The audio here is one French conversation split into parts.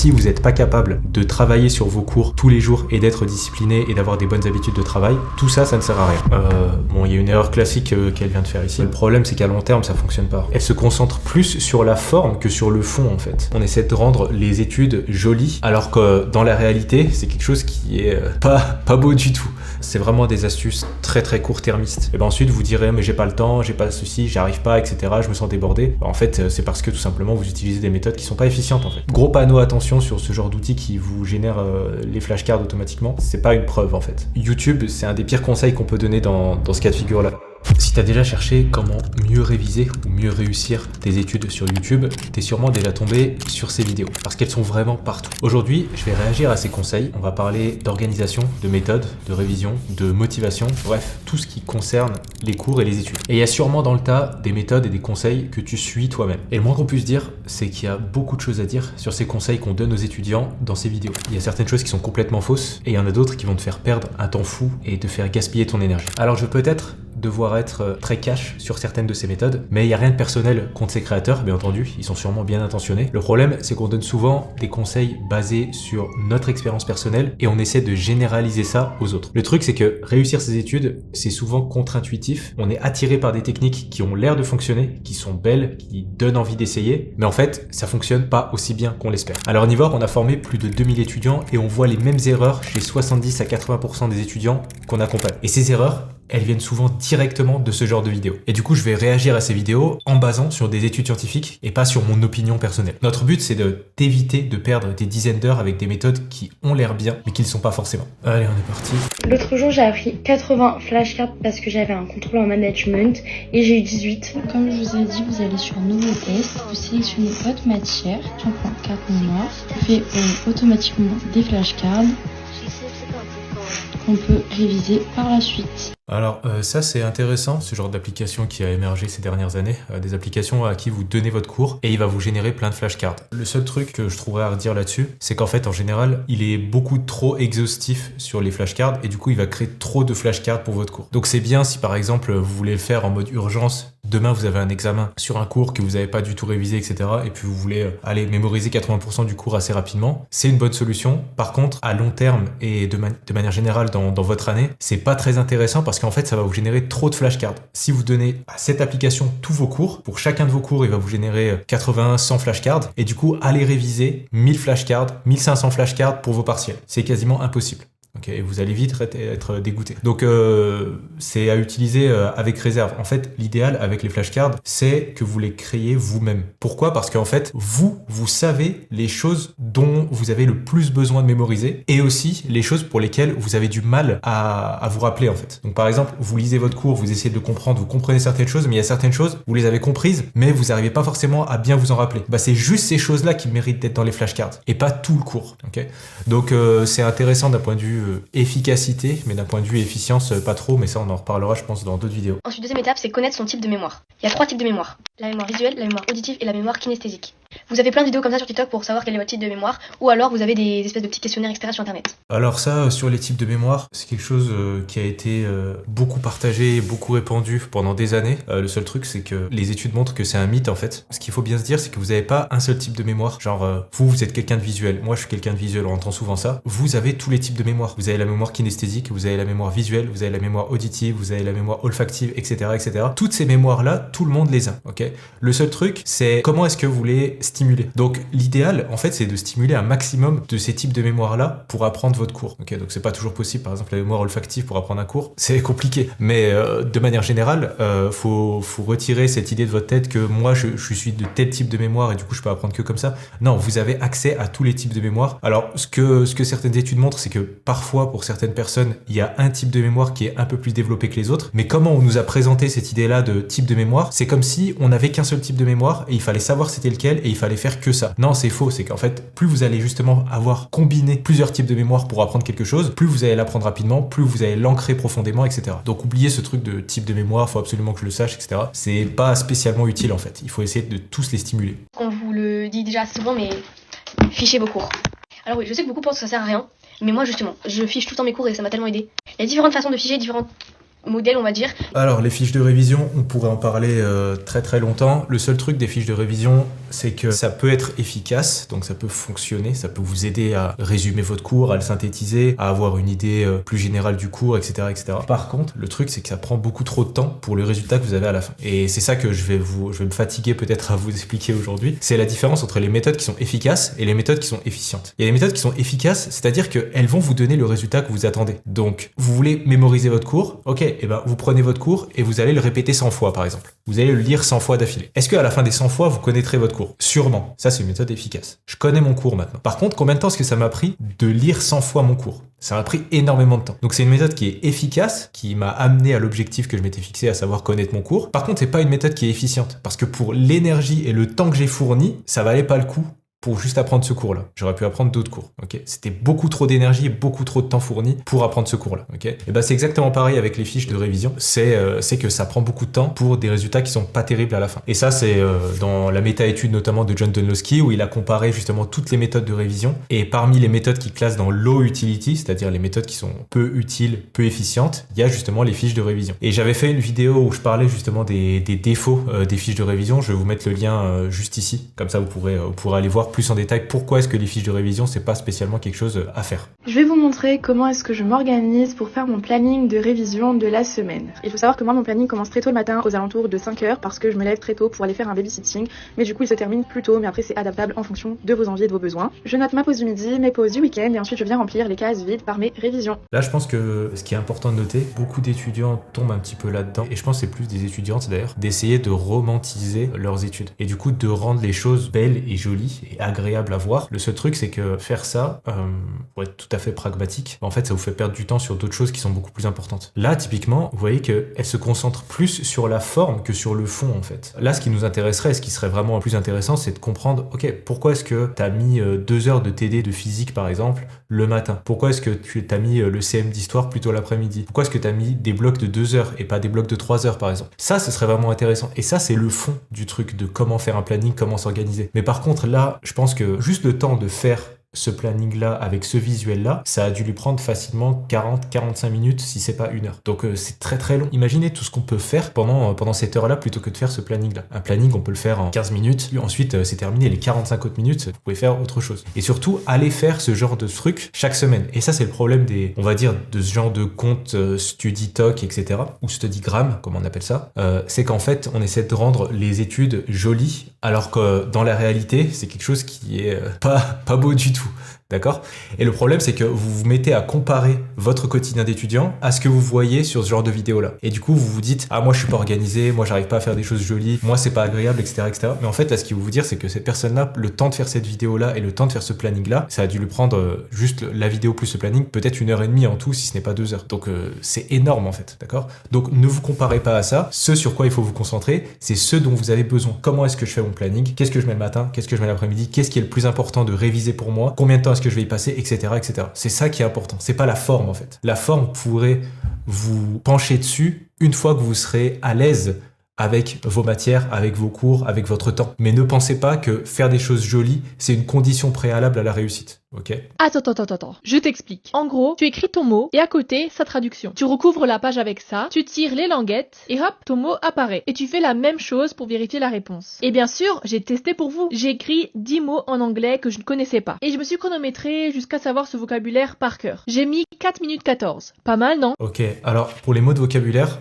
si vous n'êtes pas capable de travailler sur vos cours tous les jours et d'être discipliné et d'avoir des bonnes habitudes de travail, tout ça, ça ne sert à rien. Bon, il y a une erreur classique qu'elle vient de faire ici. Le problème, c'est qu'à long terme, ça fonctionne pas. Elle se concentre plus sur la forme que sur le fond, en fait. On essaie de rendre les études jolies, alors que dans la réalité, c'est quelque chose qui est pas beau du tout. C'est vraiment des astuces très très court-termistes. Et ben ensuite, vous direz, mais j'ai pas le temps, j'ai pas ceci, j'arrive pas, etc. Je me sens débordé. En fait, c'est parce que tout simplement, vous utilisez des méthodes qui sont pas efficientes, en fait. Gros panneau attention sur ce genre d'outils qui vous génère les flashcards automatiquement. C'est pas une preuve, en fait. YouTube, c'est un des pires conseils qu'on peut donner dans ce cas de figure-là. Si tu as déjà cherché comment mieux réviser ou mieux réussir tes études sur YouTube, tu es sûrement déjà tombé sur ces vidéos parce qu'elles sont vraiment partout. Aujourd'hui, je vais réagir à ces conseils. On va parler d'organisation, de méthode, de révision, de motivation, bref, tout ce qui concerne les cours et les études. Et il y a sûrement dans le tas des méthodes et des conseils que tu suis toi-même. Et le moins qu'on puisse dire, c'est qu'il y a beaucoup de choses à dire sur ces conseils qu'on donne aux étudiants dans ces vidéos. Il y a certaines choses qui sont complètement fausses et il y en a d'autres qui vont te faire perdre un temps fou et te faire gaspiller ton énergie. Alors je vais peut-être devoir être très cash sur certaines de ces méthodes, mais il n'y a rien de personnel contre ces créateurs, bien entendu, ils sont sûrement bien intentionnés. Le problème, c'est qu'on donne souvent des conseils basés sur notre expérience personnelle et on essaie de généraliser ça aux autres. Le truc, c'est que réussir ses études, c'est souvent contre-intuitif. On est attiré par des techniques qui ont l'air de fonctionner, qui sont belles, qui donnent envie d'essayer, mais en fait, ça fonctionne pas aussi bien qu'on l'espère. Alors au Nivore, on a formé plus de 2000 étudiants et on voit les mêmes erreurs chez 70 à 80% des étudiants qu'on accompagne. Et ces erreurs, elles viennent souvent directement de ce genre de vidéos. Et du coup, je vais réagir à ces vidéos en basant sur des études scientifiques et pas sur mon opinion personnelle. Notre but, c'est d'éviter de perdre des dizaines d'heures avec des méthodes qui ont l'air bien, mais qui ne le sont pas forcément. Allez, on est parti. L'autre jour, j'ai appris 80 flashcards parce que j'avais un contrôle en management et j'ai eu 18. Comme je vous ai dit, vous allez sur Nouveau test, vous sélectionnez votre matière, j'en prends carte mémoire, je fais automatiquement des flashcards qu'on peut réviser par la suite. Alors ça c'est intéressant, ce genre d'application qui a émergé ces dernières années, des applications à qui vous donnez votre cours et il va vous générer plein de flashcards. Le seul truc que je trouverais à redire là-dessus, c'est qu'en fait en général, il est beaucoup trop exhaustif sur les flashcards et du coup il va créer trop de flashcards pour votre cours. Donc c'est bien si par exemple vous voulez le faire en mode urgence, demain vous avez un examen sur un cours que vous n'avez pas du tout révisé, etc. et puis vous voulez aller mémoriser 80% du cours assez rapidement, c'est une bonne solution. Par contre, à long terme et de manière générale dans votre année, c'est pas très intéressant parce qu'en fait ça va vous générer trop de flashcards. Si vous donnez à cette application tous vos cours, pour chacun de vos cours il va vous générer 80, 100 flashcards et du coup allez réviser 1000 flashcards, 1500 flashcards pour vos partiels. C'est quasiment impossible. Okay, vous allez vite être dégoûté. Donc c'est à utiliser avec réserve. En fait, l'idéal avec les flashcards, c'est que vous les créez vous-même. Pourquoi ? Parce qu'en fait, vous savez les choses dont vous avez le plus besoin de mémoriser et aussi les choses pour lesquelles vous avez du mal à vous rappeler en fait. Donc par exemple, vous lisez votre cours, vous essayez de le comprendre, vous comprenez certaines choses, mais il y a certaines choses, vous les avez comprises, mais vous n'arrivez pas forcément à bien vous en rappeler. Bah, c'est juste ces choses-là qui méritent d'être dans les flashcards et pas tout le cours. Okay ? Donc c'est intéressant d'un point de vue efficacité, mais d'un point de vue efficience, pas trop, mais ça on en reparlera je pense dans d'autres vidéos. Ensuite, deuxième étape, c'est connaître son type de mémoire. Il y a 3 types de mémoire. La mémoire visuelle, la mémoire auditive et la mémoire kinesthésique. Vous avez plein de vidéos comme ça sur TikTok pour savoir quel est votre type de mémoire, ou alors vous avez des espèces de petits questionnaires, etc. sur internet. Alors ça, sur les types de mémoire, c'est quelque chose qui a été beaucoup partagé, beaucoup répandu pendant des années. Le seul truc, c'est que les études montrent que c'est un mythe en fait. Ce qu'il faut bien se dire, c'est que vous n'avez pas un seul type de mémoire. Genre, vous êtes quelqu'un de visuel, moi je suis quelqu'un de visuel, on entend souvent ça. Vous avez tous les types de mémoire. Vous avez la mémoire kinesthésique, vous avez la mémoire visuelle, vous avez la mémoire auditive, vous avez la mémoire olfactive, etc., etc. Toutes ces mémoires-là, tout le monde les a, ok ? Le seul truc, c'est comment est-ce que vous les stimulez. Donc l'idéal, en fait, c'est de stimuler un maximum de ces types de mémoire-là pour apprendre votre cours. Ok, donc c'est pas toujours possible. Par exemple, la mémoire olfactive pour apprendre un cours, c'est compliqué. Mais de manière générale, faut retirer cette idée de votre tête que moi, je suis de tel type de mémoire et du coup, je peux apprendre que comme ça. Non, vous avez accès à tous les types de mémoire. Alors, ce que certaines études montrent, c'est que parfois, pour certaines personnes, il y a un type de mémoire qui est un peu plus développé que les autres. Mais comment on nous a présenté cette idée-là de type de mémoire, c'est comme si on n'avait qu'un seul type de mémoire et il fallait savoir c'était lequel et il fallait faire que ça. Non, c'est faux. C'est qu'en fait, plus vous allez justement avoir combiné plusieurs types de mémoire pour apprendre quelque chose, plus vous allez l'apprendre rapidement, plus vous allez l'ancrer profondément, etc. Donc oubliez ce truc de type de mémoire, faut absolument que je le sache, etc. C'est pas spécialement utile en fait. Il faut essayer de tous les stimuler. On vous le dit déjà assez souvent, mais fichez vos cours. Alors oui, je sais que beaucoup pensent que ça sert à rien, mais moi justement, je fiche tout le temps mes cours et ça m'a tellement aidé. Il y a différentes façons de ficher, différentes modèles on va dire. Alors les fiches de révision, on pourrait en parler très très longtemps. Le seul truc des fiches de révision, c'est que ça peut être efficace, donc ça peut fonctionner, ça peut vous aider à résumer votre cours, à le synthétiser, à avoir une idée plus générale du cours, etc., etc. Par contre, le truc, c'est que ça prend beaucoup trop de temps pour le résultat que vous avez à la fin. Et c'est ça que je vais me fatiguer peut-être à vous expliquer aujourd'hui. C'est la différence entre les méthodes qui sont efficaces et les méthodes qui sont efficientes. Il y a les méthodes qui sont efficaces, c'est-à-dire qu'elles vont vous donner le résultat que vous attendez. Donc, vous voulez mémoriser votre cours, ok, et ben vous prenez votre cours et vous allez le répéter 100 fois, par exemple. Vous allez le lire 100 fois d'affilée. Est-ce qu'à la fin des 100 fois, vous connaîtrez votre cours? Sûrement. Ça, c'est une méthode efficace. Je connais mon cours maintenant. Par contre, combien de temps est-ce que ça m'a pris de lire 100 fois mon cours? Ça m'a pris énormément de temps. Donc c'est une méthode qui est efficace, qui m'a amené à l'objectif que je m'étais fixé, à savoir connaître mon cours. Par contre, c'est pas une méthode qui est efficiente. Parce que pour l'énergie et le temps que j'ai fourni, ça valait pas le coup pour juste apprendre ce cours-là. J'aurais pu apprendre d'autres cours, ok? C'était beaucoup trop d'énergie et beaucoup trop de temps fourni pour apprendre ce cours-là, ok? Et ben c'est exactement pareil avec les fiches de révision. C'est que ça prend beaucoup de temps pour des résultats qui sont pas terribles à la fin. Et ça, c'est dans la méta-étude notamment de John Donlowski, où il a comparé justement toutes les méthodes de révision. Et parmi les méthodes qui classent dans low utility, c'est-à-dire les méthodes qui sont peu utiles, peu efficientes, il y a justement les fiches de révision. Et j'avais fait une vidéo où je parlais justement des défauts des fiches de révision. Je vais vous mettre le lien juste ici. Comme ça, vous pourrez aller voir plus en détail pourquoi est-ce que les fiches de révision, c'est pas spécialement quelque chose à faire. Je vais vous montrer comment est-ce que je m'organise pour faire mon planning de révision de la semaine. Il faut savoir que moi, mon planning commence très tôt le matin, aux alentours de 5h, parce que je me lève très tôt pour aller faire un babysitting. Mais du coup, il se termine plus tôt, mais après, c'est adaptable en fonction de vos envies et de vos besoins. Je note ma pause du midi, mes pauses du week-end, et ensuite, je viens remplir les cases vides par mes révisions. Là, je pense que ce qui est important de noter, beaucoup d'étudiants tombent un petit peu là-dedans, et je pense que c'est plus des étudiantes d'ailleurs, d'essayer de romantiser leurs études. Et du coup, de rendre les choses belles et jolies et agréables à voir. Le seul truc, c'est que faire ça, pour être tout à fait pragmatique, en fait, ça vous fait perdre du temps sur d'autres choses qui sont beaucoup plus importantes. Là, typiquement, vous voyez qu'elle se concentre plus sur la forme que sur le fond, en fait. Là, ce qui nous intéresserait, ce qui serait vraiment plus intéressant, c'est de comprendre, ok, pourquoi est-ce que t'as mis 2 heures de TD de physique, par exemple, le matin? Pourquoi est-ce que tu t'as mis le CM d'histoire plutôt l'après-midi? Pourquoi est-ce que t'as mis des blocs de 2 heures et pas des blocs de 3 heures, par exemple? Ça, ce serait vraiment intéressant. Et ça, c'est le fond du truc, de comment faire un planning, comment s'organiser. Mais par contre, là, je pense que juste le temps de faire ce planning-là avec ce visuel-là, ça a dû lui prendre facilement 40-45 minutes si c'est pas 1 heure. Donc c'est très très long. Imaginez tout ce qu'on peut faire pendant cette heure-là plutôt que de faire ce planning-là. Un planning, on peut le faire en 15 minutes, puis ensuite c'est terminé. Les 45 autres minutes, vous pouvez faire autre chose. Et surtout, allez faire ce genre de truc chaque semaine. Et ça, c'est le problème on va dire, de ce genre de compte StudyTalk, etc. ou StudyGram, comme on appelle ça. C'est qu'en fait, on essaie de rendre les études jolies, alors que dans la réalité, c'est quelque chose qui est pas beau du tout. D'accord? Et le problème, c'est que vous vous mettez à comparer votre quotidien d'étudiant à ce que vous voyez sur ce genre de vidéo-là. Et du coup, vous vous dites, ah, moi, je suis pas organisé, moi, j'arrive pas à faire des choses jolies, moi, c'est pas agréable, etc., etc. Mais en fait, là, ce qu'il veut vous dire, c'est que cette personne-là, le temps de faire cette vidéo-là et le temps de faire ce planning-là, ça a dû lui prendre juste la vidéo plus ce planning, peut-être 1h30 en tout, si ce n'est pas 2 heures. Donc, c'est énorme, en fait. D'accord? Donc, ne vous comparez pas à ça. Ce sur quoi il faut vous concentrer, c'est ce dont vous avez besoin. Comment est-ce que je fais mon planning? Qu'est-ce que je mets le matin? Qu'est-ce que je mets l'après-midi? Qu'est-ce qui est le plus important de réviser pour moi? Combien de temps est-ce que je vais y passer, etc., etc. C'est ça qui est important. C'est pas la forme, en fait. La forme, vous pourrez vous pencher dessus une fois que vous serez à l'aise avec vos matières, avec vos cours, avec votre temps. Mais ne pensez pas que faire des choses jolies, c'est une condition préalable à la réussite. Ok? Attends. Je t'explique. En gros, tu écris ton mot et à côté, sa traduction. Tu recouvres la page avec ça, tu tires les languettes et hop, ton mot apparaît. Et tu fais la même chose pour vérifier la réponse. Et bien sûr, j'ai testé pour vous. J'ai écrit 10 mots en anglais que je ne connaissais pas. Et je me suis chronométré jusqu'à savoir ce vocabulaire par cœur. J'ai mis 4 minutes 14. Pas mal, non? Ok, alors pour les mots de vocabulaire,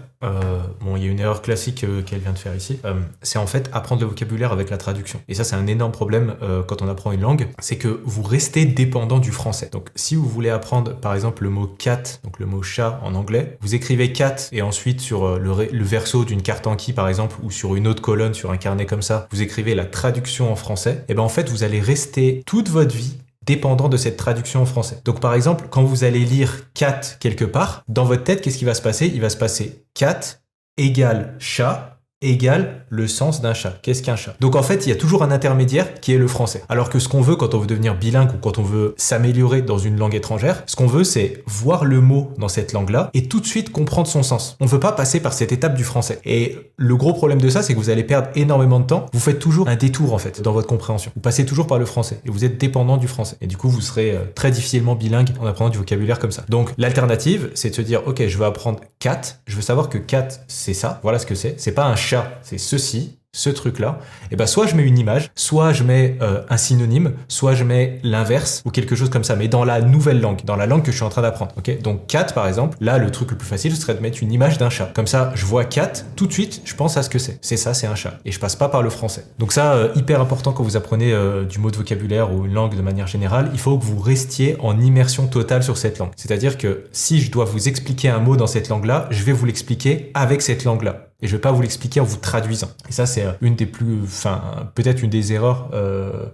il y a une erreur classique qu'elle vient de faire ici. C'est en fait apprendre le vocabulaire avec la traduction. Et ça, c'est un énorme problème quand on apprend une langue. C'est que vous restez dépendant du français. Donc, si vous voulez apprendre, par exemple, le mot cat, donc le mot chat en anglais, vous écrivez cat et ensuite sur le verso d'une carte Anki, par exemple, ou sur une autre colonne, sur un carnet comme ça, vous écrivez la traduction en français. Et ben en fait, vous allez rester toute votre vie dépendant de cette traduction en français. Donc par exemple, quand vous allez lire cat quelque part, dans votre tête, qu'est-ce qui va se passer? Il va se passer cat égale chat égale le sens d'un chat. Qu'est-ce qu'un chat? Donc en fait, il y a toujours un intermédiaire qui est le français. Alors que ce qu'on veut quand on veut devenir bilingue ou quand on veut s'améliorer dans une langue étrangère, ce qu'on veut, c'est voir le mot dans cette langue-là et tout de suite comprendre son sens. On ne veut pas passer par cette étape du français. Et le gros problème de ça, c'est que vous allez perdre énormément de temps. Vous faites toujours un détour en fait dans votre compréhension. Vous passez toujours par le français et vous êtes dépendant du français. Et du coup, vous serez très difficilement bilingue en apprenant du vocabulaire comme ça. Donc l'alternative, c'est de se dire, ok, je veux apprendre cat. Je veux savoir que cat, c'est ça. Voilà ce que c'est. C'est pas un chat, c'est ceci. ce truc-là, et ben soit je mets une image, soit je mets un synonyme, soit je mets l'inverse ou quelque chose comme ça, mais dans la nouvelle langue, dans la langue que je suis en train d'apprendre. Ok, donc cat par exemple, là le truc le plus facile ce serait de mettre une image d'un chat. Comme ça, je vois cat, tout de suite, je pense à ce que c'est. C'est ça, c'est un chat. Et je passe pas par le français. Donc ça, hyper important quand vous apprenez du mot de vocabulaire ou une langue de manière générale, il faut que vous restiez en immersion totale sur cette langue. C'est-à-dire que si je dois vous expliquer un mot dans cette langue-là, je vais vous l'expliquer avec cette langue-là. Et je vais pas vous l'expliquer en vous traduisant. Et ça, c'est peut-être une des erreurs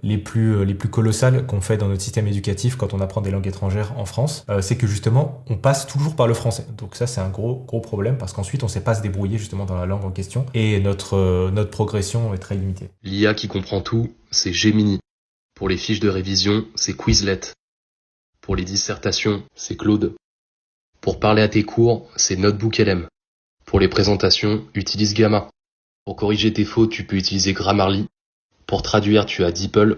les plus colossales qu'on fait dans notre système éducatif quand on apprend des langues étrangères en France. C'est que justement, on passe toujours par le français. Donc ça, c'est un gros problème parce qu'ensuite, on sait pas se débrouiller justement dans la langue en question. Et notre progression est très limitée. L'IA qui comprend tout, c'est Gemini. Pour les fiches de révision, c'est Quizlet. Pour les dissertations, c'est Claude. Pour parler à tes cours, c'est Notebook-LM. Pour les présentations, utilise Gamma. Pour corriger tes fautes, tu peux utiliser Grammarly. Pour traduire, tu as DeepL.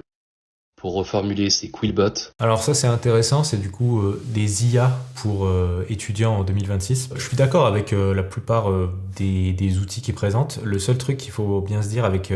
Pour reformuler, c'est Quillbot. Alors ça, c'est intéressant, c'est du coup des IA pour étudiants en 2026. Je suis d'accord avec la plupart des outils qu'ils présentent. Le seul truc qu'il faut bien se dire avec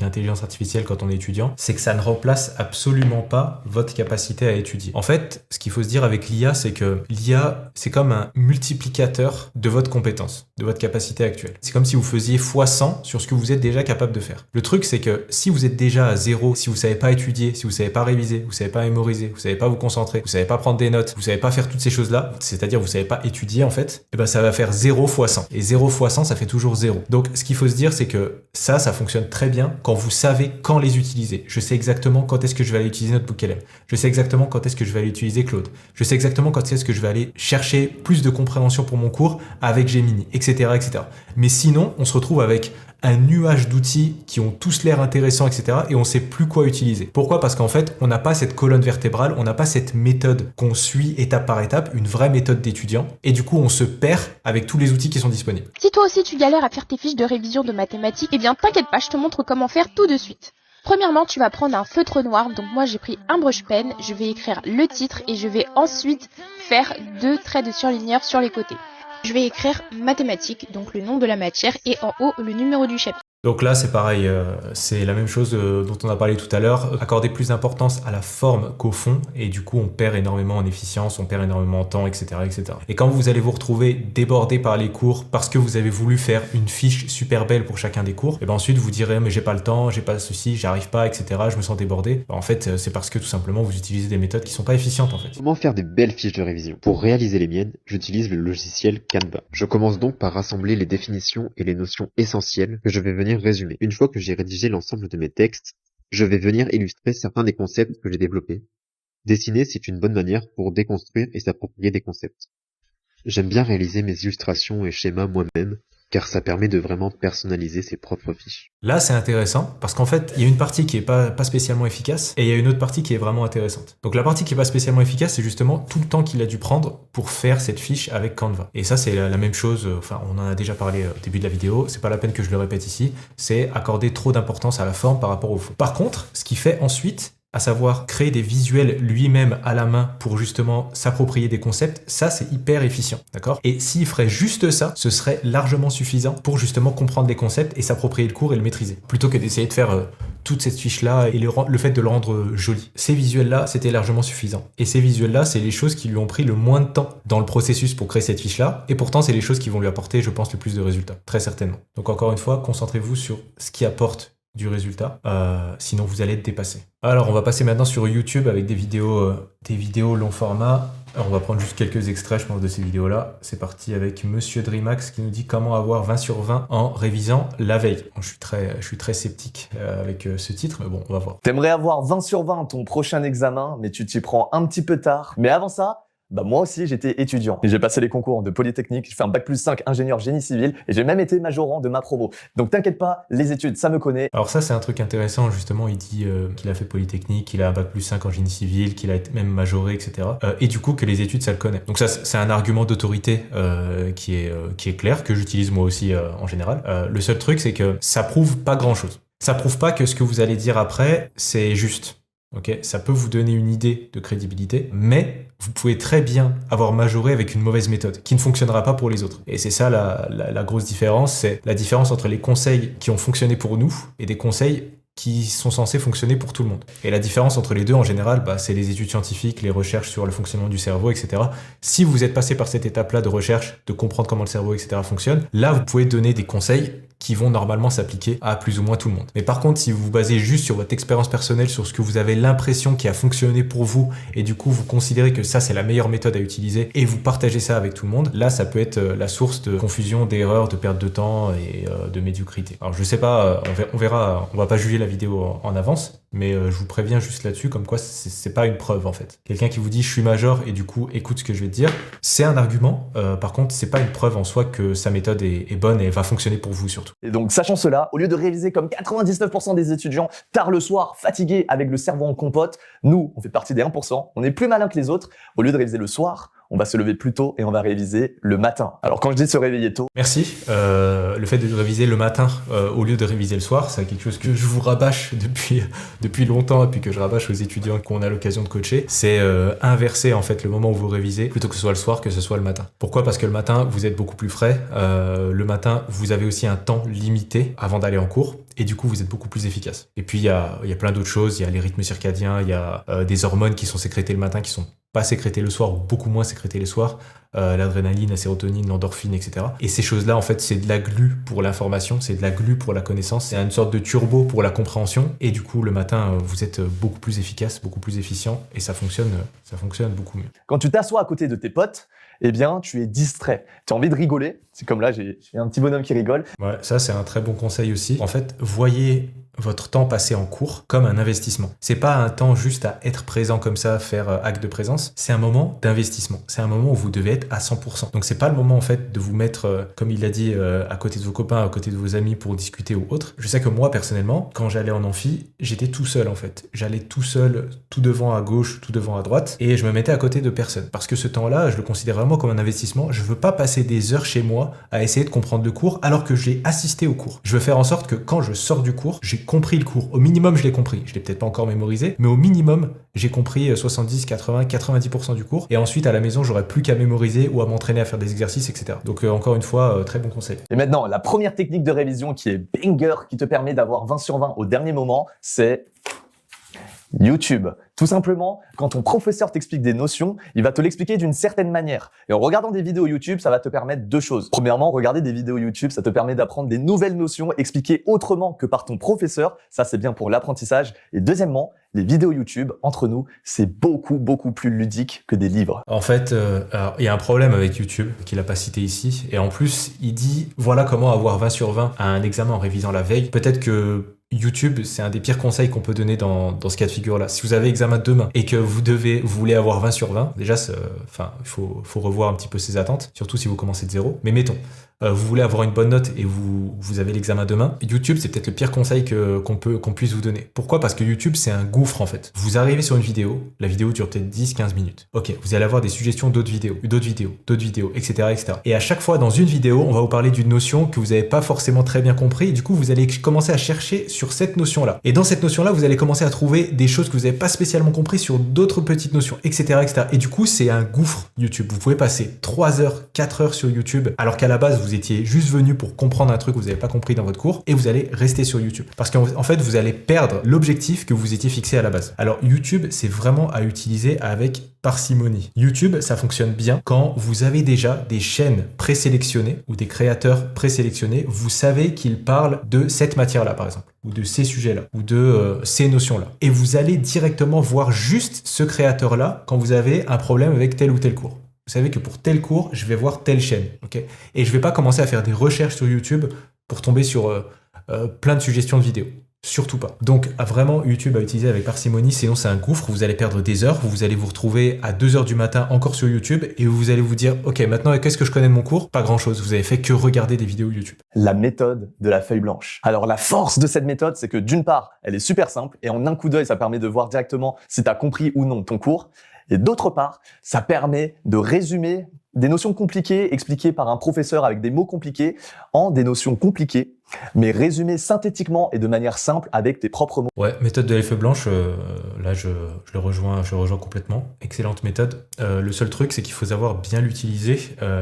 l'intelligence artificielle quand on est étudiant, c'est que ça ne remplace absolument pas votre capacité à étudier. En fait, ce qu'il faut se dire avec l'IA, c'est que l'IA, c'est comme un multiplicateur de votre compétence, de votre capacité actuelle. C'est comme si vous faisiez x100 sur ce que vous êtes déjà capable de faire. Le truc, c'est que si vous êtes déjà à 0, si vous savez pas étudier, si vous savez pas réviser, vous savez pas mémoriser, vous savez pas vous concentrer, vous savez pas prendre des notes, vous savez pas faire toutes ces choses-là, c'est-à-dire vous savez pas étudier en fait, et ben ça va faire 0 x 100. Et 0 x 100, ça fait toujours 0. Donc ce qu'il faut se dire, c'est que ça fonctionne très bien quand vous savez quand les utiliser. Je sais exactement quand est-ce que je vais aller utiliser Notebook-LM. Je sais exactement quand est-ce que je vais aller utiliser Claude. Je sais exactement quand est-ce que je vais aller chercher plus de compréhension pour mon cours avec Gemini, etc., etc. Mais sinon, on se retrouve avec un nuage d'outils qui ont tous l'air intéressants, etc. et on sait plus quoi utiliser. Pourquoi ? Parce qu'en fait, on n'a pas cette colonne vertébrale, on n'a pas cette méthode qu'on suit étape par étape, une vraie méthode d'étudiant, et du coup, on se perd avec tous les outils qui sont disponibles. Si toi aussi tu galères à faire tes fiches de révision de mathématiques, eh bien t'inquiète pas, je te montre comment faire tout de suite. Premièrement, tu vas prendre un feutre noir, donc moi j'ai pris un brush pen, je vais écrire le titre et je vais ensuite faire 2 traits de surligneur sur les côtés. Je vais écrire mathématiques, donc le nom de la matière, et en haut le numéro du chapitre. Donc là, c'est pareil, c'est la même chose dont on a parlé tout à l'heure. Accorder plus d'importance à la forme qu'au fond, et du coup, on perd énormément en efficience, on perd énormément en temps, etc., etc. Et quand vous allez vous retrouver débordé par les cours parce que vous avez voulu faire une fiche super belle pour chacun des cours, et ben ensuite vous direz mais j'ai pas le temps, j'ai pas ceci, j'arrive pas, etc. Je me sens débordé. En fait, c'est parce que tout simplement vous utilisez des méthodes qui sont pas efficientes en fait. Comment faire des belles fiches de révision ? Pour réaliser les miennes, j'utilise le logiciel Canva. Je commence donc par rassembler les définitions et les notions essentielles que je vais venir résumer. Une fois que j'ai rédigé l'ensemble de mes textes, je vais venir illustrer certains des concepts que j'ai développés. Dessiner, c'est une bonne manière pour déconstruire et s'approprier des concepts. J'aime bien réaliser mes illustrations et schémas moi-même, car ça permet de vraiment personnaliser ses propres fiches. Là, c'est intéressant, parce qu'en fait, il y a une partie qui est pas spécialement efficace, et il y a une autre partie qui est vraiment intéressante. Donc la partie qui est pas spécialement efficace, c'est justement tout le temps qu'il a dû prendre pour faire cette fiche avec Canva. Et ça, c'est la même chose, on en a déjà parlé au début de la vidéo, c'est pas la peine que je le répète ici, c'est accorder trop d'importance à la forme par rapport au fond. Par contre, ce qu'il fait ensuite, à savoir créer des visuels lui-même à la main pour justement s'approprier des concepts, ça c'est hyper efficient, d'accord ? Et s'il ferait juste ça, ce serait largement suffisant pour justement comprendre les concepts et s'approprier le cours et le maîtriser, plutôt que d'essayer de faire toute cette fiche-là et le fait de le rendre joli. Ces visuels-là, c'était largement suffisant. Et ces visuels-là, c'est les choses qui lui ont pris le moins de temps dans le processus pour créer cette fiche-là, et pourtant c'est les choses qui vont lui apporter, je pense, le plus de résultats, très certainement. Donc encore une fois, concentrez-vous sur ce qui apporte du résultat, sinon vous allez être dépassé. Alors on va passer maintenant sur YouTube avec des vidéos long format. Alors, on va prendre juste quelques extraits, je pense, de ces vidéos-là. C'est parti avec Monsieur Dreamax qui nous dit comment avoir 20 sur 20 en révisant la veille. Bon, je suis très sceptique avec ce titre, mais bon, on va voir. T'aimerais avoir 20 sur 20 ton prochain examen, mais tu t'y prends un petit peu tard. Mais avant ça, moi aussi, j'étais étudiant. Et j'ai passé les concours de Polytechnique, j'ai fait un bac+5 ingénieur génie civil et j'ai même été majorant de ma promo. Donc t'inquiète pas, les études, ça me connaît. Alors ça, c'est un truc intéressant, justement. Il dit qu'il a fait Polytechnique, qu'il a un bac+5 en génie civil, qu'il a été même majoré, etc. Et du coup, que les études, ça le connaît. Donc ça, c'est un argument d'autorité qui est clair, que j'utilise moi aussi en général. Le seul truc, c'est que ça prouve pas grand-chose. Ça prouve pas que ce que vous allez dire après, c'est juste. Ok, ça peut vous donner une idée de crédibilité, mais vous pouvez très bien avoir majoré avec une mauvaise méthode qui ne fonctionnera pas pour les autres. Et c'est ça la grosse différence, c'est la différence entre les conseils qui ont fonctionné pour nous et des conseils qui sont censés fonctionner pour tout le monde. Et la différence entre les deux, en général, c'est les études scientifiques, les recherches sur le fonctionnement du cerveau, etc. Si vous êtes passé par cette étape-là de recherche, de comprendre comment le cerveau, etc. fonctionne, là, vous pouvez donner des conseils qui vont normalement s'appliquer à plus ou moins tout le monde. Mais par contre, si vous vous basez juste sur votre expérience personnelle, sur ce que vous avez l'impression qui a fonctionné pour vous, et du coup, vous considérez que ça, c'est la meilleure méthode à utiliser, et vous partagez ça avec tout le monde, là, ça peut être la source de confusion, d'erreurs, de perte de temps et de médiocrité. Alors, je sais pas, on verra, on va pas juger la vidéo en avance, mais je vous préviens juste là-dessus, comme quoi c'est pas une preuve, en fait. Quelqu'un qui vous dit « je suis major » et du coup, écoute ce que je vais te dire, c'est un argument, par contre, c'est pas une preuve en soi que sa méthode est bonne et va fonctionner pour vous, surtout. Et donc, sachant cela, au lieu de réviser comme 99% des étudiants tard le soir, fatigués avec le cerveau en compote, nous, on fait partie des 1%, on est plus malin que les autres. Au lieu de réviser le soir, on va se lever plus tôt et on va réviser le matin. Alors quand je dis se réveiller tôt... Merci. Le fait de réviser le matin au lieu de réviser le soir, c'est quelque chose que je vous rabâche depuis longtemps et puis que je rabâche aux étudiants qu'on a l'occasion de coacher. C'est inverser en fait le moment où vous révisez plutôt que ce soit le soir que ce soit le matin. Pourquoi ? Parce que le matin, vous êtes beaucoup plus frais. Le matin, vous avez aussi un temps limité avant d'aller en cours. Et du coup, vous êtes beaucoup plus efficace. Et puis, il y a plein d'autres choses. Il y a les rythmes circadiens, il y a des hormones qui sont sécrétées le matin, qui sont pas sécrétées le soir ou beaucoup moins sécrétées les soirs. L'adrénaline, la sérotonine, l'endorphine, etc. Et ces choses-là, en fait, c'est de la glu pour l'information, c'est de la glu pour la connaissance, c'est une sorte de turbo pour la compréhension. Et du coup, le matin, vous êtes beaucoup plus efficace, beaucoup plus efficient et ça fonctionne beaucoup mieux. Quand tu t'assois à côté de tes potes, eh bien, tu es distrait. Tu as envie de rigoler. C'est comme là, j'ai un petit bonhomme qui rigole. Ouais, ça, c'est un très bon conseil aussi. En fait, voyez votre temps passé en cours comme un investissement. C'est pas un temps juste à être présent comme ça, faire acte de présence. C'est un moment d'investissement. C'est un moment où vous devez être à 100%. Donc c'est pas le moment en fait de vous mettre, comme il l'a dit, à côté de vos copains, à côté de vos amis pour discuter ou autre. Je sais que moi personnellement, quand j'allais en amphi, j'étais tout seul en fait. J'allais tout seul, tout devant à gauche, tout devant à droite, et je me mettais à côté de personne. Parce que ce temps-là, je le considère vraiment comme un investissement. Je veux pas passer des heures chez moi à essayer de comprendre le cours alors que j'ai assisté au cours. Je veux faire en sorte que quand je sors du cours, j'ai compris le cours. Au minimum, je l'ai compris. Je l'ai peut-être pas encore mémorisé, mais au minimum, j'ai compris 70, 80, 90% du cours. Et ensuite, à la maison, j'aurais plus qu'à mémoriser ou à m'entraîner à faire des exercices, etc. Donc, encore une fois, très bon conseil. Et maintenant, la première technique de révision qui est banger, qui te permet d'avoir 20 sur 20 au dernier moment, c'est YouTube. Tout simplement, quand ton professeur t'explique des notions, il va te l'expliquer d'une certaine manière. Et en regardant des vidéos YouTube, ça va te permettre deux choses. Premièrement, regarder des vidéos YouTube, ça te permet d'apprendre des nouvelles notions expliquées autrement que par ton professeur. Ça, c'est bien pour l'apprentissage. Et deuxièmement, les vidéos YouTube, entre nous, c'est beaucoup plus ludique que des livres. En fait, alors, il y a un problème avec YouTube qu'il n'a pas cité ici. Et en plus, il dit, voilà comment avoir 20 sur 20 à un examen en révisant la veille. Peut-être que YouTube, c'est un des pires conseils qu'on peut donner dans ce cas de figure-là. Si vous avez examen demain et que vous voulez avoir 20 sur 20, déjà, il faut revoir un petit peu ses attentes, surtout si vous commencez de zéro. Mais mettons, vous voulez avoir une bonne note et vous avez l'examen demain. YouTube, c'est peut-être le pire conseil qu'on puisse vous donner. Pourquoi ? Parce que YouTube, c'est un gouffre, en fait. Vous arrivez sur une vidéo, la vidéo dure peut-être 10-15 minutes. Ok, vous allez avoir des suggestions d'autres vidéos, etc., etc. Et à chaque fois, dans une vidéo, on va vous parler d'une notion que vous n'avez pas forcément très bien compris. Et du coup, vous allez commencer à chercher sur cette notion-là. Et dans cette notion-là, vous allez commencer à trouver des choses que vous n'avez pas spécialement compris sur d'autres petites notions, etc., etc. Et du coup, c'est un gouffre, YouTube. Vous pouvez passer 3 heures, 4 heures sur YouTube, alors qu'à la base, vous étiez juste venu pour comprendre un truc que vous n'avez pas compris dans votre cours, et vous allez rester sur YouTube. Parce qu'en fait, vous allez perdre l'objectif que vous étiez fixé à la base. Alors, YouTube, c'est vraiment à utiliser avec parcimonie. YouTube, ça fonctionne bien quand vous avez déjà des chaînes présélectionnées ou des créateurs présélectionnés. Vous savez qu'ils parlent de cette matière-là, par exemple, ou de ces sujets-là, ou de ces notions-là. Et vous allez directement voir juste ce créateur-là quand vous avez un problème avec tel ou tel cours. Vous savez que pour tel cours, je vais voir telle chaîne. Okay, et je ne vais pas commencer à faire des recherches sur YouTube pour tomber sur plein de suggestions de vidéos. Surtout pas. Donc, vraiment, YouTube à utiliser avec parcimonie, sinon c'est un gouffre, vous allez perdre des heures, vous allez vous retrouver à 2h du matin encore sur YouTube et vous allez vous dire, ok, maintenant, qu'est-ce que je connais de mon cours ? Pas grand-chose, vous avez fait que regarder des vidéos YouTube. La méthode de la feuille blanche. Alors, la force de cette méthode, c'est que d'une part, elle est super simple et en un coup d'œil, ça permet de voir directement si tu as compris ou non ton cours. Et d'autre part, ça permet de résumer des notions compliquées expliquées par un professeur avec des mots compliqués en des notions compliquées, mais résumées synthétiquement et de manière simple avec tes propres mots. Ouais, méthode de la feuille blanche, là je le rejoins complètement. Excellente méthode. Le seul truc, c'est qu'il faut savoir bien l'utiliser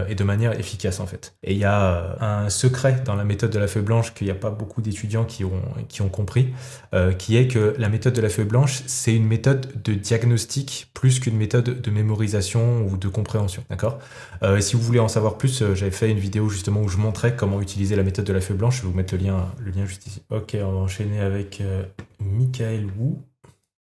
et de manière efficace en fait. Et il y a un secret dans la méthode de la feuille blanche qu'il n'y a pas beaucoup d'étudiants qui ont compris, qui est que la méthode de la feuille blanche, c'est une méthode de diagnostic plus qu'une méthode de mémorisation ou de compréhension. D'accord ? Si vous voulez en savoir plus, j'avais fait une vidéo justement où je montrais comment utiliser la méthode de la feuille blanche. Je vais vous mettre le lien juste ici. Ok, on va enchaîner avec Michael Wu,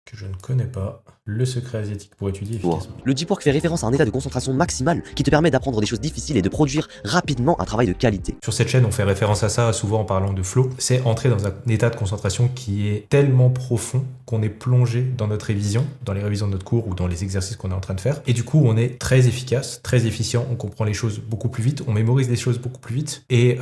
que je ne connais pas. Le secret asiatique pour étudier efficacement. Le deep work fait référence à un état de concentration maximale qui te permet d'apprendre des choses difficiles et de produire rapidement un travail de qualité. Sur cette chaîne, on fait référence à ça souvent en parlant de flow. C'est entrer dans un état de concentration qui est tellement profond qu'on est plongé dans notre révision, dans les révisions de notre cours ou dans les exercices qu'on est en train de faire. Et du coup, on est très efficace, très efficient, on comprend les choses beaucoup plus vite, on mémorise les choses beaucoup plus vite et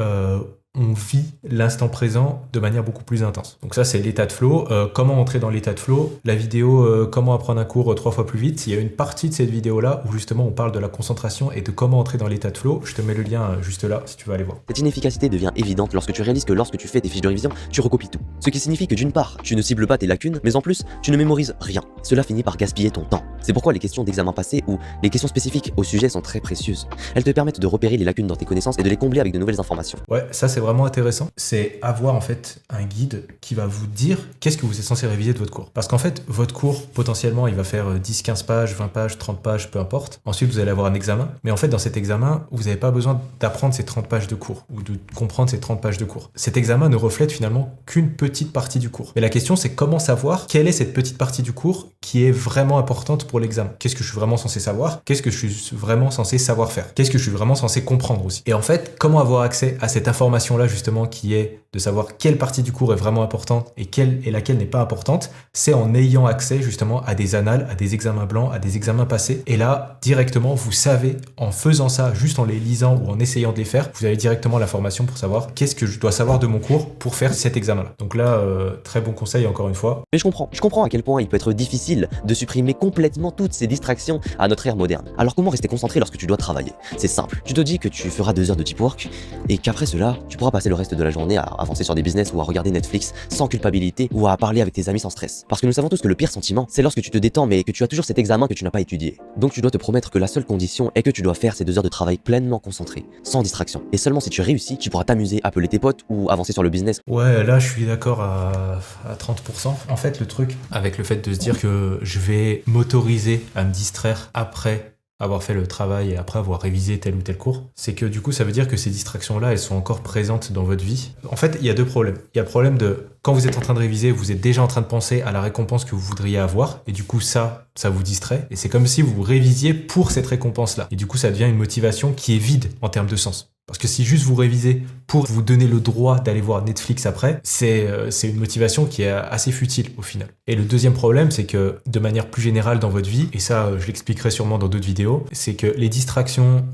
on vit l'instant présent de manière beaucoup plus intense. Donc ça, c'est l'état de flow. Comment entrer dans l'état de flow ? La vidéo comment apprendre un cours 3 fois plus vite, il y a une partie de cette vidéo-là où justement on parle de la concentration et de comment entrer dans l'état de flow. Je te mets le lien juste là si tu veux aller voir. Cette inefficacité devient évidente lorsque tu réalises que lorsque tu fais tes fiches de révision, tu recopies tout. Ce qui signifie que d'une part, tu ne cibles pas tes lacunes, mais en plus, tu ne mémorises rien. Cela finit par gaspiller ton temps. C'est pourquoi les questions d'examen passé ou les questions spécifiques au sujet sont très précieuses. Elles te permettent de repérer les lacunes dans tes connaissances et de les combler avec de nouvelles informations. Ouais, ça c'est vraiment intéressant. C'est avoir en fait un guide qui va vous dire qu'est-ce que vous êtes censé réviser de votre cours. Parce qu'en fait, votre cours, potentiellement, il va faire 10, 15 pages, 20 pages, 30 pages, peu importe. Ensuite, vous allez avoir un examen. Mais en fait, dans cet examen, vous n'avez pas besoin d'apprendre ces 30 pages de cours ou de comprendre ces 30 pages de cours. Cet examen ne reflète finalement qu'une petite partie du cours. Mais la question, c'est comment savoir quelle est cette petite partie du cours qui est vraiment importante pour l'examen. Qu'est-ce que je suis vraiment censé savoir ? Qu'est-ce que je suis vraiment censé savoir faire ? Qu'est-ce que je suis vraiment censé comprendre aussi ? Et en fait, comment avoir accès à cette information-là, justement, qui est de savoir quelle partie du cours est vraiment importante et laquelle n'est pas importante, c'est en ayant accès justement à des annales, à des examens blancs, à des examens passés. Et là, directement, vous savez, en faisant ça, juste en les lisant ou en essayant de les faire, vous avez directement l'information pour savoir qu'est-ce que je dois savoir de mon cours pour faire cet examen-là. Donc là, très bon conseil encore une fois. Mais je comprends à quel point il peut être difficile de supprimer complètement toutes ces distractions à notre ère moderne. Alors comment rester concentré lorsque tu dois travailler ? C'est simple. Tu te dis que tu feras 2 heures de deep work et qu'après cela, tu pourras passer le reste de la journée à avancer sur des business ou à regarder Netflix sans culpabilité ou à parler avec tes amis sans stress. Parce que nous savons tous que le pire sentiment, c'est lorsque tu te détends mais que tu as toujours cet examen que tu n'as pas étudié. Donc tu dois te promettre que la seule condition est que tu dois faire ces 2 heures de travail pleinement concentré, sans distraction. Et seulement si tu réussis, tu pourras t'amuser, appeler tes potes ou avancer sur le business. Ouais, là je suis d'accord à 30%. En fait, le truc avec le fait de se dire que je vais m'autoriser à me distraire après avoir fait le travail et après avoir révisé tel ou tel cours, c'est que du coup ça veut dire que ces distractions-là, elles sont encore présentes dans votre vie. En fait, il y a 2 problèmes. Il y a le problème de quand vous êtes en train de réviser, vous êtes déjà en train de penser à la récompense que vous voudriez avoir et du coup ça vous distrait et c'est comme si vous révisiez pour cette récompense-là. Et du coup ça devient une motivation qui est vide en termes de sens. Parce que si juste vous révisez pour vous donner le droit d'aller voir Netflix après, c'est une motivation qui est assez futile au final. Et le deuxième problème, c'est que de manière plus générale dans votre vie, et ça je l'expliquerai sûrement dans d'autres vidéos, c'est que les distractions,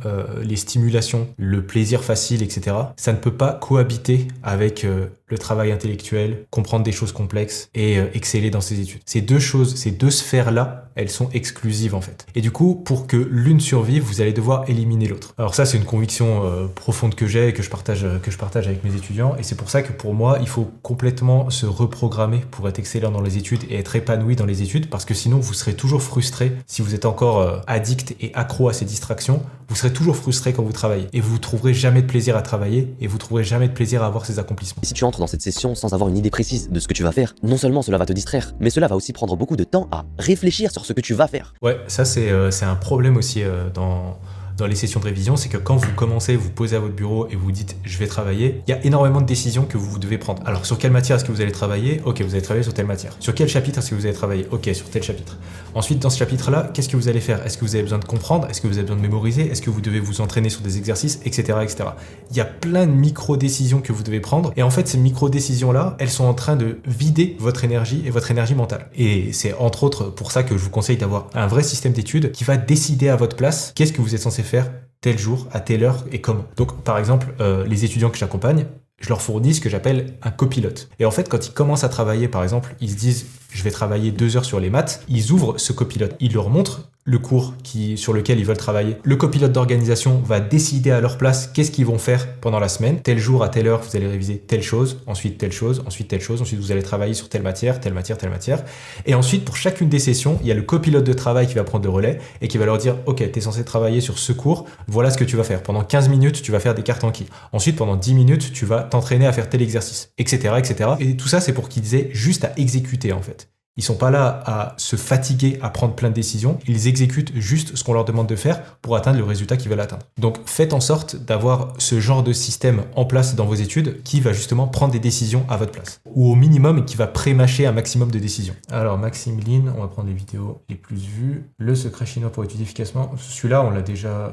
les stimulations, le plaisir facile, etc., ça ne peut pas cohabiter avec le travail intellectuel, comprendre des choses complexes et exceller dans ses études. Ces 2 choses, ces 2 sphères-là, elles sont exclusives en fait. Et du coup, pour que l'une survive, vous allez devoir éliminer l'autre. Alors ça, c'est une conviction profonde que j'ai et que je partage avec mes étudiants. Et c'est pour ça que pour moi, il faut complètement se reprogrammer pour être excellent dans les études et être épanoui dans les études, parce que sinon, vous serez toujours frustré si vous êtes encore addict et accro à ces distractions. Vous serez toujours frustré quand vous travaillez et vous trouverez jamais de plaisir à travailler et vous trouverez jamais de plaisir à avoir ces accomplissements. Et si tu entres dans cette session sans avoir une idée précise de ce que tu vas faire, non seulement cela va te distraire, mais cela va aussi prendre beaucoup de temps à réfléchir sur ce que tu vas faire. Ouais, ça c'est un problème aussi dans les sessions de révision, c'est que quand vous commencez, vous posez à votre bureau et vous dites je vais travailler, il y a énormément de décisions que vous devez prendre. Alors sur quelle matière est-ce que vous allez travailler ? Ok, vous allez travailler sur telle matière. Sur quel chapitre est-ce que vous allez travailler ? Ok, sur tel chapitre. Ensuite, dans ce chapitre-là, qu'est-ce que vous allez faire ? Est-ce que vous avez besoin de comprendre ? Est-ce que vous avez besoin de mémoriser ? Est-ce que vous devez vous entraîner sur des exercices, etc., etc. Il y a plein de micro-décisions que vous devez prendre et en fait, ces micro-décisions-là, elles sont en train de vider votre énergie et votre énergie mentale. Et c'est entre autres pour ça que je vous conseille d'avoir un vrai système d'études qui va décider à votre place qu'est-ce que vous êtes censé faire tel jour, à telle heure et comment. Donc par exemple, les étudiants que j'accompagne, je leur fournis ce que j'appelle un copilote. Et en fait, quand ils commencent à travailler, par exemple, ils se disent je vais travailler 2 heures sur les maths, ils ouvrent ce copilote. Ils leur montrent le cours sur lequel ils veulent travailler. Le copilote d'organisation va décider à leur place qu'est-ce qu'ils vont faire pendant la semaine. Tel jour, à telle heure, vous allez réviser telle chose, ensuite telle chose, ensuite telle chose, ensuite vous allez travailler sur telle matière, telle matière, telle matière. Et ensuite, pour chacune des sessions, il y a le copilote de travail qui va prendre le relais et qui va leur dire « Ok, tu es censé travailler sur ce cours, voilà ce que tu vas faire. Pendant 15 minutes, tu vas faire des cartes en qui. Ensuite, pendant 10 minutes, tu vas t'entraîner à faire tel exercice, etc. etc. » Et tout ça, c'est pour qu'ils aient juste à exécuter en fait. Ils sont pas là à se fatiguer à prendre plein de décisions, ils exécutent juste ce qu'on leur demande de faire pour atteindre le résultat qu'ils veulent atteindre. Donc faites en sorte d'avoir ce genre de système en place dans vos études qui va justement prendre des décisions à votre place. Ou au minimum qui va pré-mâcher un maximum de décisions. Alors Maxime Lin, on va prendre les vidéos les plus vues. Le secret chinois pour étudier efficacement. Celui-là, on a déjà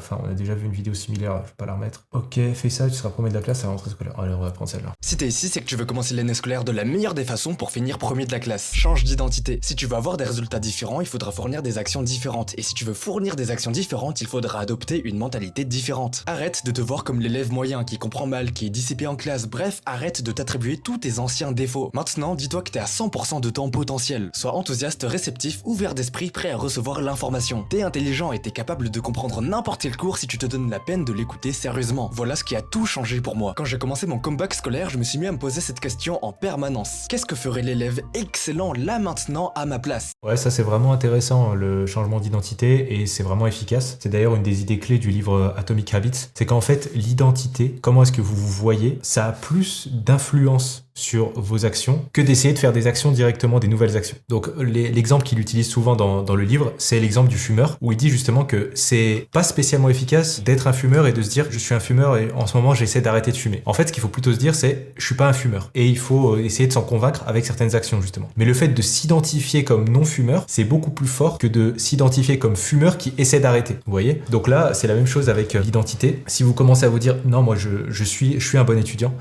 vu une vidéo similaire, je vais pas la remettre. Ok, fais ça, tu seras premier de la classe à la rentrée scolaire. Allez, on va prendre celle-là. Si t'es ici, c'est que tu veux commencer l'année scolaire de la meilleure des façons pour finir premier de la classe. Change d'identité. Si tu veux avoir des résultats différents, il faudra fournir des actions différentes. Et si tu veux fournir des actions différentes, il faudra adopter une mentalité différente. Arrête de te voir comme l'élève moyen qui comprend mal, qui est dissipé en classe. Bref, arrête de t'attribuer tous tes anciens défauts. Maintenant, dis-toi que t'es à 100% de ton potentiel. Sois enthousiaste, réceptif, ouvert d'esprit, prêt à recevoir l'information. T'es intelligent et t'es capable de comprendre n'importe quel cours si tu te donnes la peine de l'écouter sérieusement. Voilà ce qui a tout changé pour moi. Quand j'ai commencé mon comeback scolaire, je me suis mis à me poser cette question en permanence. Qu'est-ce que ferait l'élève excellent là maintenant à ma place? Ouais, ça c'est vraiment intéressant, le changement d'identité, et c'est vraiment efficace. C'est d'ailleurs une des idées clés du livre Atomic Habits. C'est qu'en fait, l'identité, comment est-ce que vous vous voyez, ça a plus d'influence sur vos actions que d'essayer de faire des actions directement, des nouvelles actions. Donc l'exemple qu'il utilise souvent dans le livre, c'est l'exemple du fumeur, où il dit justement que c'est pas spécialement efficace d'être un fumeur et de se dire je suis un fumeur et en ce moment j'essaie d'arrêter de fumer. En fait, ce qu'il faut plutôt se dire, c'est je suis pas un fumeur. Et il faut essayer de s'en convaincre avec certaines actions justement. Mais le fait de s'identifier comme non-fumeur, c'est beaucoup plus fort que de s'identifier comme fumeur qui essaie d'arrêter. Vous voyez? Donc là, c'est la même chose avec l'identité. Si vous commencez à vous dire non, moi je suis un bon étudiant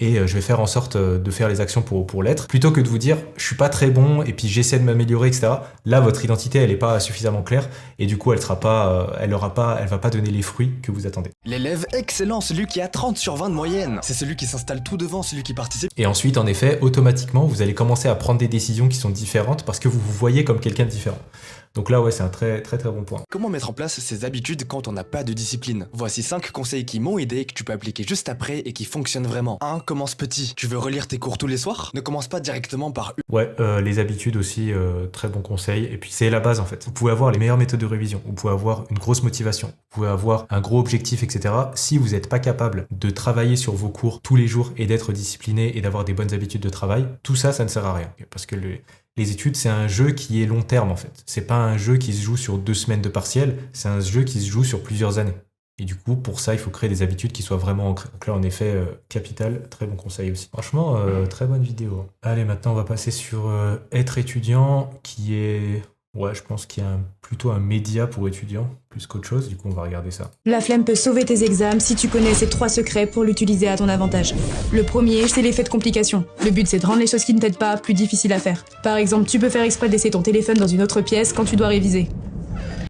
et je vais faire en sorte de faire les actions pour l'être, plutôt que de vous dire je suis pas très bon et puis j'essaie de m'améliorer, etc. Là, votre identité, elle est pas suffisamment claire et du coup, elle va pas donner les fruits que vous attendez. L'élève excellent, celui qui a 30 sur 20 de moyenne. C'est celui qui s'installe tout devant, celui qui participe. Et ensuite, en effet, automatiquement, vous allez commencer à prendre des décisions qui sont différentes parce que vous vous voyez comme quelqu'un de différent. Donc là, ouais, c'est un très très très bon point. Comment mettre en place ces habitudes quand on n'a pas de discipline? Voici 5 conseils qui m'ont aidé, que tu peux appliquer juste après et qui fonctionnent vraiment. 1. Commence petit. Tu veux relire tes cours tous les soirs? Ne commence pas directement par une. Ouais, les habitudes aussi, très bon conseil. Et puis c'est la base en fait. Vous pouvez avoir les meilleures méthodes de révision, vous pouvez avoir une grosse motivation, vous pouvez avoir un gros objectif, etc. Si vous n'êtes pas capable de travailler sur vos cours tous les jours et d'être discipliné et d'avoir des bonnes habitudes de travail, tout ça, ça ne sert à rien. Parce que les études, c'est un jeu qui est long terme en fait. C'est pas un jeu qui se joue sur 2 semaines de partiel, c'est un jeu qui se joue sur plusieurs années. Et du coup, pour ça, il faut créer des habitudes qui soient vraiment ancrées. Donc là, en effet, capital, très bon conseil aussi. Franchement, très bonne vidéo. Allez, maintenant, on va passer sur être étudiant, qui est... Ouais, je pense qu'il y a plutôt un média pour étudiants, plus qu'autre chose. Du coup, on va regarder ça. La flemme peut sauver tes examens si tu connais ces 3 secrets pour l'utiliser à ton avantage. Le premier, c'est l'effet de complication. Le but, c'est de rendre les choses qui ne t'aident pas plus difficiles à faire. Par exemple, tu peux faire exprès de laisser ton téléphone dans une autre pièce quand tu dois réviser.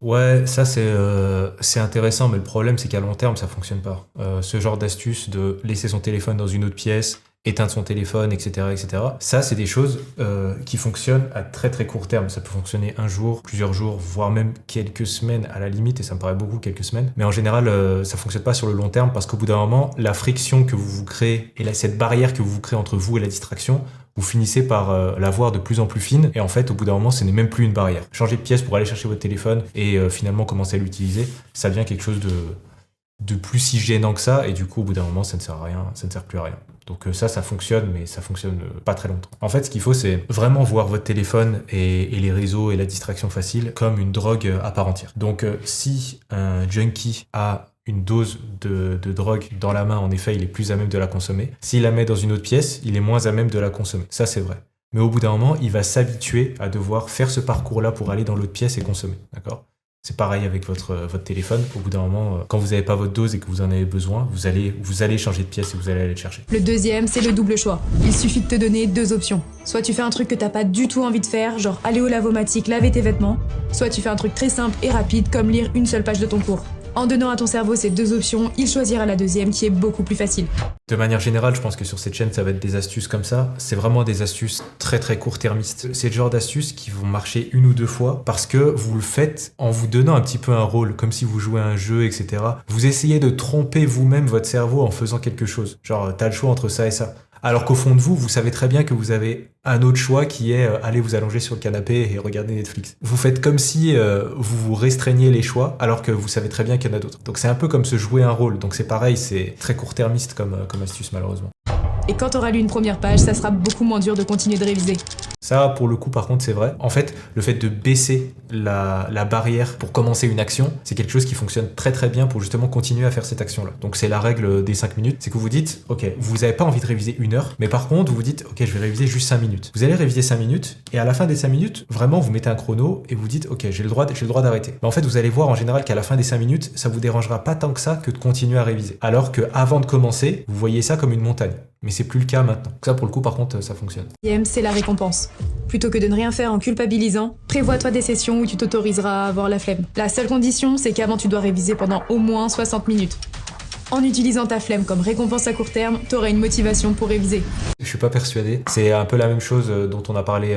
Ouais, ça c'est intéressant, mais le problème, c'est qu'à long terme, ça fonctionne pas. Ce genre d'astuce de laisser son téléphone dans une autre pièce, éteindre son téléphone, etc., etc. Ça, c'est des choses qui fonctionnent à très très court terme. Ça peut fonctionner un jour, plusieurs jours, voire même quelques semaines à la limite, et ça me paraît beaucoup, quelques semaines. Mais en général, ça fonctionne pas sur le long terme parce qu'au bout d'un moment, la friction que vous créez et cette barrière que vous créez entre vous et la distraction, vous finissez par la voir de plus en plus fine et en fait au bout d'un moment ce n'est même plus une barrière. Changer de pièce pour aller chercher votre téléphone et finalement commencer à l'utiliser, ça devient quelque chose de plus si gênant que ça et du coup au bout d'un moment ça ne sert à rien, ça ne sert plus à rien. Donc ça fonctionne mais ça fonctionne pas très longtemps. En fait ce qu'il faut c'est vraiment voir votre téléphone et les réseaux et la distraction facile comme une drogue à part entière. Donc si un junkie a une dose de drogue dans la main, en effet, il est plus à même de la consommer. S'il la met dans une autre pièce, il est moins à même de la consommer. Ça, c'est vrai. Mais au bout d'un moment, il va s'habituer à devoir faire ce parcours-là pour aller dans l'autre pièce et consommer. D'accord ? C'est pareil avec votre téléphone. Au bout d'un moment, quand vous n'avez pas votre dose et que vous en avez besoin, vous allez changer de pièce et vous allez aller le chercher. Le deuxième, c'est le double choix. Il suffit de te donner 2 options. Soit tu fais un truc que t'as pas du tout envie de faire, genre aller au lavomatique, laver tes vêtements. Soit tu fais un truc très simple et rapide, comme lire une seule page de ton cours. En donnant à ton cerveau ces deux options, il choisira la deuxième qui est beaucoup plus facile. De manière générale, je pense que sur cette chaîne, ça va être des astuces comme ça. C'est vraiment des astuces très très court-termistes. C'est le genre d'astuces qui vont marcher une ou deux fois parce que vous le faites en vous donnant un petit peu un rôle, comme si vous jouez à un jeu, etc. Vous essayez de tromper vous-même votre cerveau en faisant quelque chose. Genre, t'as le choix entre ça et ça. Alors qu'au fond de vous, vous savez très bien que vous avez un autre choix qui est aller vous allonger sur le canapé et regarder Netflix. Vous faites comme si vous vous restreigniez les choix alors que vous savez très bien qu'il y en a d'autres. Donc c'est un peu comme se jouer un rôle. Donc c'est pareil, c'est très court-termiste comme astuce malheureusement. Et quand t'auras lu une première page, ça sera beaucoup moins dur de continuer de réviser. Ça, pour le coup, par contre, c'est vrai. En fait, le fait de baisser la barrière pour commencer une action, c'est quelque chose qui fonctionne très très bien pour justement continuer à faire cette action-là. Donc c'est la règle des 5 minutes, c'est que vous dites, ok, vous n'avez pas envie de réviser 1 heure, mais par contre, vous vous dites, ok, je vais réviser juste 5 minutes. Vous allez réviser 5 minutes, et à la fin des 5 minutes, vraiment, vous mettez un chrono, et vous dites, ok, j'ai le droit d'arrêter. Mais en fait, vous allez voir en général qu'à la fin des 5 minutes, ça vous dérangera pas tant que ça que de continuer à réviser. Alors que avant de commencer, vous voyez ça comme une montagne. Mais c'est plus le cas maintenant. Ça, pour le coup, par contre, ça fonctionne. C'est la récompense. Plutôt que de ne rien faire en culpabilisant, prévois-toi des sessions où tu t'autoriseras à avoir la flemme. La seule condition, c'est qu'avant tu dois réviser pendant au moins 60 minutes. En utilisant ta flemme comme récompense à court terme, t'auras une motivation pour réviser. Je suis pas persuadé. C'est un peu la même chose dont on a parlé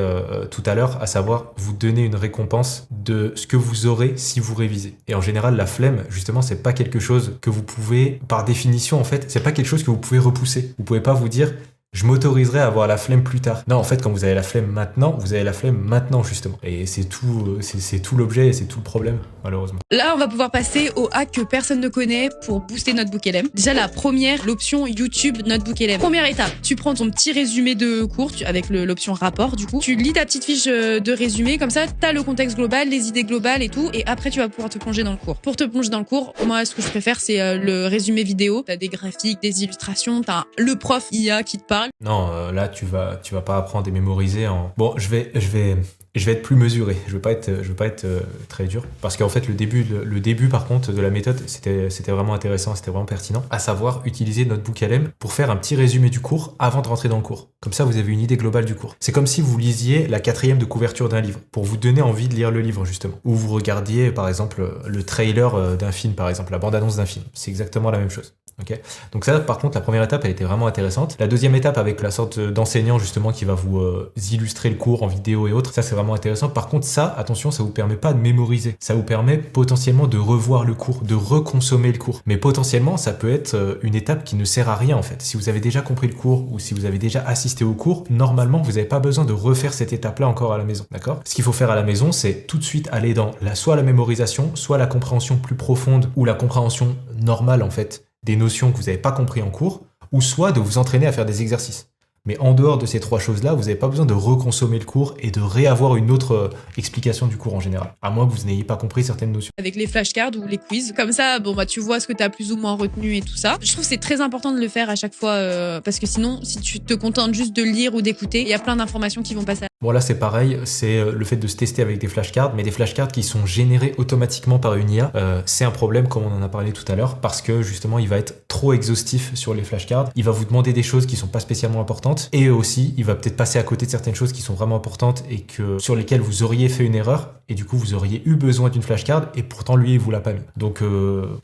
tout à l'heure, à savoir vous donner une récompense de ce que vous aurez si vous révisez. Et en général, la flemme, justement, c'est pas quelque chose que vous pouvez, par définition, en fait, c'est pas quelque chose que vous pouvez repousser. Vous pouvez pas vous dire, je m'autoriserai à avoir la flemme plus tard. Non, en fait, quand vous avez la flemme maintenant, vous avez la flemme maintenant, justement. Et c'est tout l'objet et c'est tout le problème, malheureusement. Là, on va pouvoir passer au hack que personne ne connaît pour booster NotebookLM. Déjà, la première, l'option YouTube NotebookLM. Première étape, tu prends ton petit résumé de cours avec l'option rapport, du coup. Tu lis ta petite fiche de résumé, comme ça, t'as le contexte global, les idées globales et tout, et après, tu vas pouvoir te plonger dans le cours. Pour te plonger dans le cours, moi, ce que je préfère, c'est le résumé vidéo. T'as des graphiques, des illustrations, t'as le prof IA qui te parle. Non, là tu vas pas apprendre et mémoriser en... Bon, je vais être plus mesuré. Je veux pas être très dur parce qu'en fait le début par contre de la méthode c'était vraiment intéressant, c'était vraiment pertinent. À savoir utiliser NotebookLM pour faire un petit résumé du cours avant de rentrer dans le cours. Comme ça vous avez une idée globale du cours. C'est comme si vous lisiez la 4e de couverture d'un livre pour vous donner envie de lire le livre justement. Ou vous regardiez par exemple le trailer d'un film par exemple, la bande-annonce d'un film. C'est exactement la même chose. Okay. Donc ça, par contre, la première étape, elle était vraiment intéressante. La deuxième étape, avec la sorte d'enseignant justement qui va vous illustrer le cours en vidéo et autres, ça c'est vraiment intéressant. Par contre, ça, attention, ça vous permet pas de mémoriser. Ça vous permet potentiellement de revoir le cours, de reconsommer le cours. Mais potentiellement, ça peut être une étape qui ne sert à rien en fait. Si vous avez déjà compris le cours ou si vous avez déjà assisté au cours, normalement, vous n'avez pas besoin de refaire cette étape-là encore à la maison. D'accord ? Ce qu'il faut faire à la maison, c'est tout de suite aller dans soit la mémorisation, soit la compréhension plus profonde ou la compréhension normale en fait des notions que vous n'avez pas compris en cours, ou soit de vous entraîner à faire des exercices. Mais en dehors de ces trois choses-là, vous n'avez pas besoin de reconsommer le cours et de réavoir une autre explication du cours en général, à moins que vous n'ayez pas compris certaines notions. Avec les flashcards ou les quiz, comme ça, bon bah tu vois ce que tu as plus ou moins retenu et tout ça. Je trouve que c'est très important de le faire à chaque fois, parce que sinon, si tu te contentes juste de lire ou d'écouter, il y a plein d'informations qui vont passer. Bon là c'est pareil, c'est le fait de se tester avec des flashcards, mais des flashcards qui sont générés automatiquement par une IA, c'est un problème comme on en a parlé tout à l'heure, parce que justement il va être trop exhaustif sur les flashcards, il va vous demander des choses qui sont pas spécialement importantes, et aussi il va peut-être passer à côté de certaines choses qui sont vraiment importantes et que sur lesquelles vous auriez fait une erreur, et du coup vous auriez eu besoin d'une flashcard, et pourtant lui il vous l'a pas mis. Donc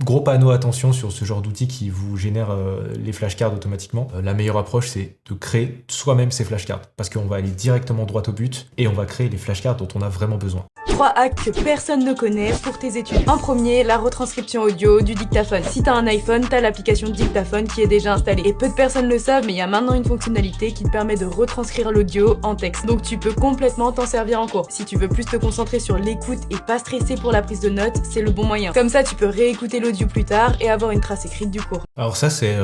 gros panneau attention sur ce genre d'outil qui vous génère les flashcards automatiquement. La meilleure approche c'est de créer soi-même ces flashcards, parce qu'on va aller directement droit au but et on va créer les flashcards dont on a vraiment besoin. 3 hacks que personne ne connaît pour tes études. En premier, la retranscription audio du dictaphone. Si t'as un iPhone, t'as l'application dictaphone qui est déjà installée. Et peu de personnes le savent, mais il y a maintenant une fonctionnalité qui te permet de retranscrire l'audio en texte. Donc tu peux complètement t'en servir en cours. Si tu veux plus te concentrer sur l'écoute et pas stresser pour la prise de notes, c'est le bon moyen. Comme ça, tu peux réécouter l'audio plus tard et avoir une trace écrite du cours. Alors ça, c'est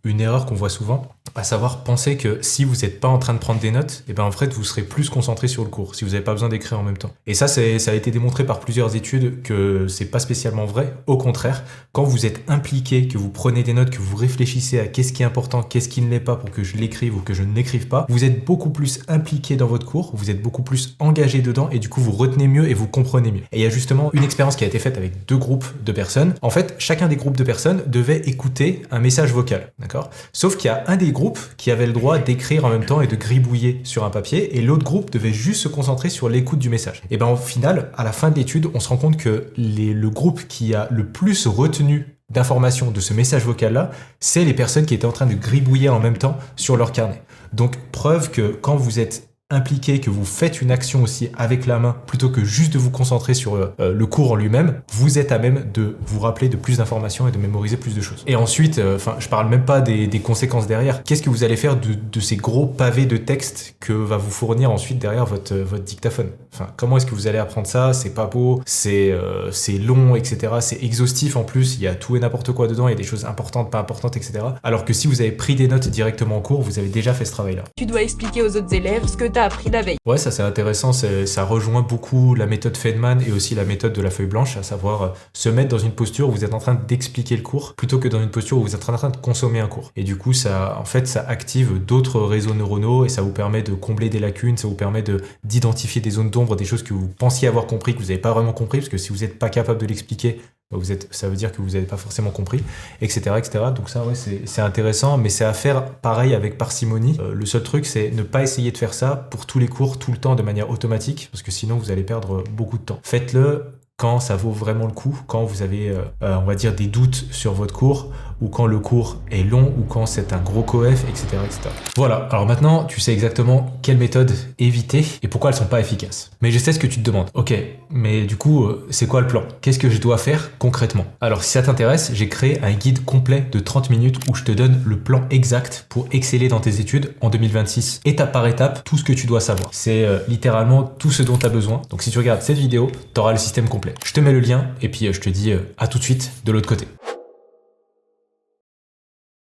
une erreur qu'on voit souvent, à savoir penser que si vous n'êtes pas en train de prendre des notes, et ben en fait vous serez plus concentré sur le cours si vous n'avez pas besoin d'écrire en même temps. Et ça a été démontré par plusieurs études que c'est pas spécialement vrai. Au contraire, quand vous êtes impliqué, que vous prenez des notes, que vous réfléchissez à qu'est-ce qui est important, qu'est-ce qui ne l'est pas pour que je l'écrive ou que je ne l'écrive pas, vous êtes beaucoup plus impliqué dans votre cours, vous êtes beaucoup plus engagé dedans et du coup vous retenez mieux et vous comprenez mieux. Et il y a justement une expérience qui a été faite avec 2 groupes de personnes. En fait, chacun des groupes de personnes devait écouter un message vocal, d'accord ? Sauf qu'il y a un des groupe qui avait le droit d'écrire en même temps et de gribouiller sur un papier, et l'autre groupe devait juste se concentrer sur l'écoute du message. Et ben au final, à la fin de l'étude, on se rend compte que le groupe qui a le plus retenu d'informations de ce message vocal-là, c'est les personnes qui étaient en train de gribouiller en même temps sur leur carnet. Donc, preuve que quand vous êtes impliqué, que vous faites une action aussi avec la main, plutôt que juste de vous concentrer sur le cours en lui-même, vous êtes à même de vous rappeler de plus d'informations et de mémoriser plus de choses. Et ensuite, je parle même pas des conséquences derrière. Qu'est-ce que vous allez faire de ces gros pavés de texte que va vous fournir ensuite derrière votre dictaphone? Comment est-ce que vous allez apprendre ça? C'est pas beau, c'est long, etc. C'est exhaustif en plus, il y a tout et n'importe quoi dedans, il y a des choses importantes, pas importantes, etc. Alors que si vous avez pris des notes directement en cours, vous avez déjà fait ce travail-là. Tu dois expliquer aux autres élèves ce que t'as appris la veille. Ouais, ça c'est intéressant, ça rejoint beaucoup la méthode Feynman et aussi la méthode de la feuille blanche, à savoir se mettre dans une posture où vous êtes en train d'expliquer le cours plutôt que dans une posture où vous êtes en train de consommer un cours. Et du coup, ça active d'autres réseaux neuronaux et ça vous permet de combler des lacunes, ça vous permet d'identifier des zones d'ombre, des choses que vous pensiez avoir compris, que vous n'avez pas vraiment compris, parce que si vous n'êtes pas capable de l'expliquer, ça veut dire que vous n'avez pas forcément compris, etc., etc. Donc ça, ouais, c'est intéressant, mais c'est à faire pareil avec parcimonie. Le seul truc, c'est ne pas essayer de faire ça pour tous les cours, tout le temps, de manière automatique, parce que sinon, vous allez perdre beaucoup de temps. Faites-le quand ça vaut vraiment le coup, quand vous avez, on va dire, des doutes sur votre cours, ou quand le cours est long, ou quand c'est un gros coef, etc., etc. Voilà, alors maintenant, tu sais exactement quelles méthodes éviter et pourquoi elles sont pas efficaces. Mais je sais ce que tu te demandes. Ok, mais du coup, c'est quoi le plan? Qu'est-ce que je dois faire concrètement? Alors, si ça t'intéresse, j'ai créé un guide complet de 30 minutes où je te donne le plan exact pour exceller dans tes études en 2026, étape par étape, tout ce que tu dois savoir. C'est littéralement tout ce dont tu as besoin. Donc, si tu regardes cette vidéo, tu auras le système complet. Je te mets le lien et puis je te dis à tout de suite de l'autre côté.